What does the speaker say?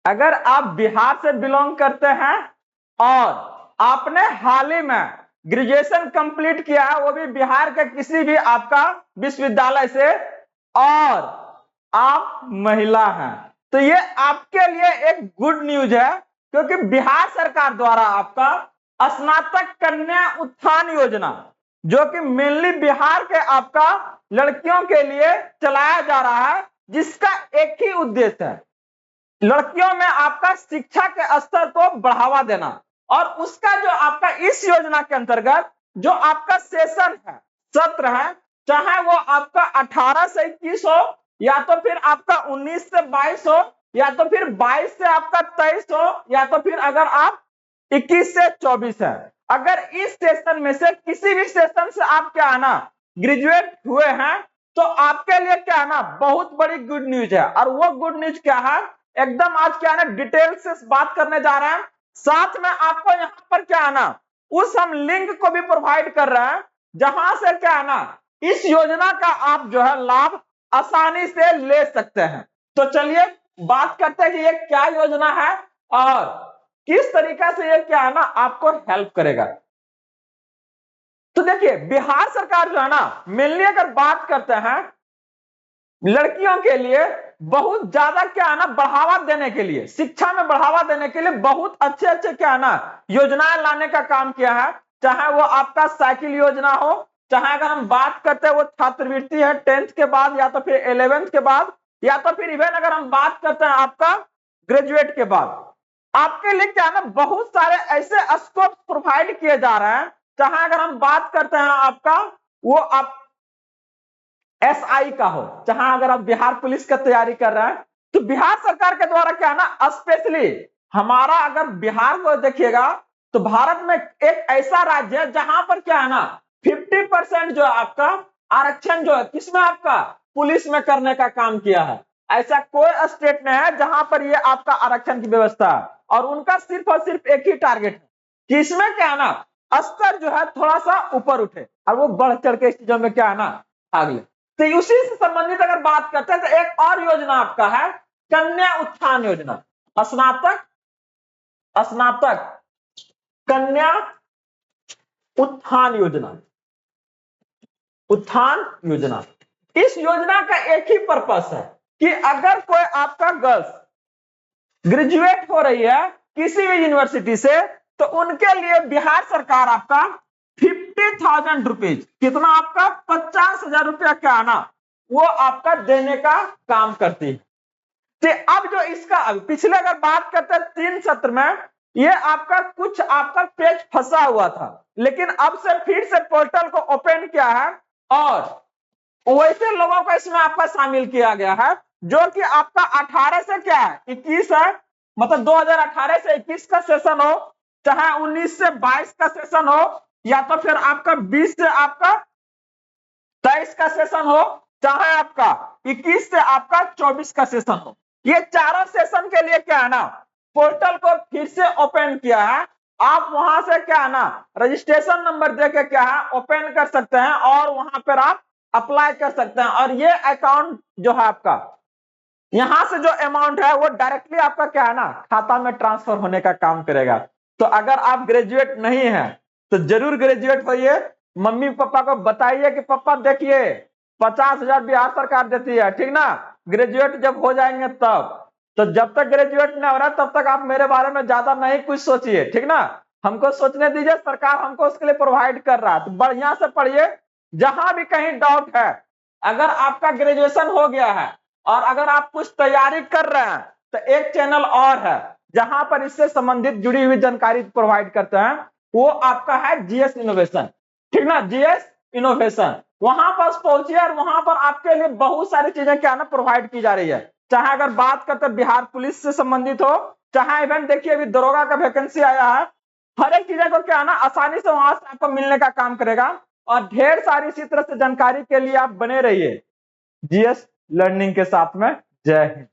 अगर आप बिहार से बिलोंग करते हैं और आपने हाल ही में ग्रेजुएशन कंप्लीट किया है, वो भी बिहार के किसी भी आपका विश्वविद्यालय से, और आप महिला हैं, तो ये आपके लिए एक गुड न्यूज है, क्योंकि बिहार सरकार द्वारा आपका स्नातक कन्या उत्थान योजना, जो कि मेनली बिहार के आपका लड़कियों के लिए चलाया जा रहा है, जिसका एक ही उद्देश्य है, लड़कियों में आपका शिक्षा के स्तर को बढ़ावा देना। और उसका जो आपका इस योजना के अंतर्गत जो आपका सेशन है, सत्र है, चाहे वो आपका 18 से 21 हो, या तो फिर आपका 19 से 22 हो, या तो फिर 22 से आपका 23 हो, या तो फिर अगर आप 21 से 24 है, अगर इस सेशन में से किसी भी सेशन से आप क्या आना ग्रेजुएट हुए हैं, तो आपके लिए क्या है ना बहुत बड़ी गुड न्यूज है। और वो गुड न्यूज क्या है, एकदम आज क्या है ना डिटेल से बात करने जा रहे हैं। साथ में आपको यहाँ पर क्या है ना उस हम लिंक को भी प्रोवाइड कर रहे हैं, जहां से क्या है ना इस योजना का आप जो है लाभ आसानी से ले सकते हैं। तो चलिए बात करते हैं कि ये क्या योजना है और किस तरीका से ये क्या है ना आपको हेल्प करेगा। तो देखिए बिहार सरकार जो है ना मेनली अगर बात करते हैं लड़कियों के लिए बहुत ज्यादा क्या है ना बढ़ावा देने के लिए, शिक्षा में बढ़ावा देने के लिए बहुत अच्छे अच्छे क्या है ना योजनाएं लाने का काम किया है। चाहे वो आपका साइकिल योजना हो, चाहे अगर हम बात करते हैं वो छात्रवृत्ति है 10th के बाद या तो फिर 11th के बाद, या तो फिर इवन अगर हम बात करते हैं आपका ग्रेजुएट के बाद, आपके लिए क्या है ना बहुत सारे ऐसे स्कोप प्रोवाइड किए जा रहे हैं। चाहे अगर हम बात करते हैं आपका वो आप एसआई का हो, जहां अगर आप बिहार पुलिस का तैयारी कर रहे हैं, तो बिहार सरकार के द्वारा क्या है ना स्पेशली हमारा अगर बिहार को देखिएगा तो भारत में एक ऐसा राज्य है जहां पर क्या है ना 50% जो है आपका आरक्षण जो है किसमें आपका पुलिस में करने का काम किया है। ऐसा कोई स्टेट नहीं है जहां पर ये आपका आरक्षण की व्यवस्था है, और उनका सिर्फ और सिर्फ एक ही टारगेट है कि इसमें क्या है ना स्तर जो है थोड़ा सा ऊपर उठे और वो बढ़ चढ़ के इस चीजों में क्या है ना भाग ले। तो उसी से संबंधित अगर बात करते हैं तो एक और योजना आपका है कन्या उत्थान योजना, स्नातक स्नातक कन्या उत्थान योजना, उत्थान योजना। इस योजना का एक ही पर्पस है कि अगर कोई आपका गर्ल्स ग्रेजुएट हो रही है किसी भी यूनिवर्सिटी से, तो उनके लिए बिहार सरकार आपका 50,000 रुपीज, कितना आपका 50,000 रुपया क्या आना वो आपका देने का काम करती है। तो अब जो इसका पिछले अगर बात करते हैं 3 सत्र में ये आपका कुछ आपका पेज फंसा हुआ था, लेकिन अब से फिर से पोर्टल को ओपन किया है और वैसे लोगों को इसमें आपका शामिल किया गया है जो कि आपका 18 से क्या है 21 है, मतलब 2018 से 21 का सेशन हो, चाहे 19 से 22 का सेशन हो, या तो फिर आपका 20 से आपका 23 का सेशन हो, चाहे आपका 21 से आपका 24 का सेशन हो। ये चारों सेशन के लिए क्या है ना पोर्टल को फिर से ओपन किया है। आप वहां से क्या है ना रजिस्ट्रेशन नंबर देके क्या है ओपन कर सकते हैं और वहां पर आप अप्लाई कर सकते हैं, और ये अकाउंट जो है आपका यहां से जो अमाउंट है वो डायरेक्टली आपका क्या है ना खाता में ट्रांसफर होने का काम करेगा। तो अगर आप ग्रेजुएट नहीं है तो जरूर ग्रेजुएट होइए, मम्मी पापा को बताइए कि पापा देखिए 50,000 बिहार सरकार देती है, ठीक ना, ग्रेजुएट जब हो जाएंगे तब। तो जब तक ग्रेजुएट नहीं हो रहा तब तक आप मेरे बारे में ज्यादा नहीं कुछ सोचिए, ठीक ना, हमको सोचने दीजिए, सरकार हमको उसके लिए प्रोवाइड कर रहा है। तो बढ़िया से पढ़िए, जहां भी कहीं डाउट है, अगर आपका ग्रेजुएशन हो गया है और अगर आप कुछ तैयारी कर रहे हैं तो एक चैनल और है जहां पर इससे संबंधित जुड़ी हुई जानकारी प्रोवाइड करते हैं, वो आपका है जीएस इनोवेशन, ठीक ना, जीएस इनोवेशन। वहां पर पहुंचिए और वहां पर आपके लिए बहुत सारी चीजें क्या ना प्रोवाइड की जा रही है, चाहे अगर बात करते हैं बिहार पुलिस से संबंधित हो, चाहे इवेंट देखिए अभी दरोगा का वैकेंसी आया है, हर एक चीजें को क्या ना आसानी से वहां से आपको मिलने का काम करेगा। और ढेर सारी इसी तरह से जानकारी के लिए आप बने रहिए जीएस लर्निंग के साथ में। जय हिंद।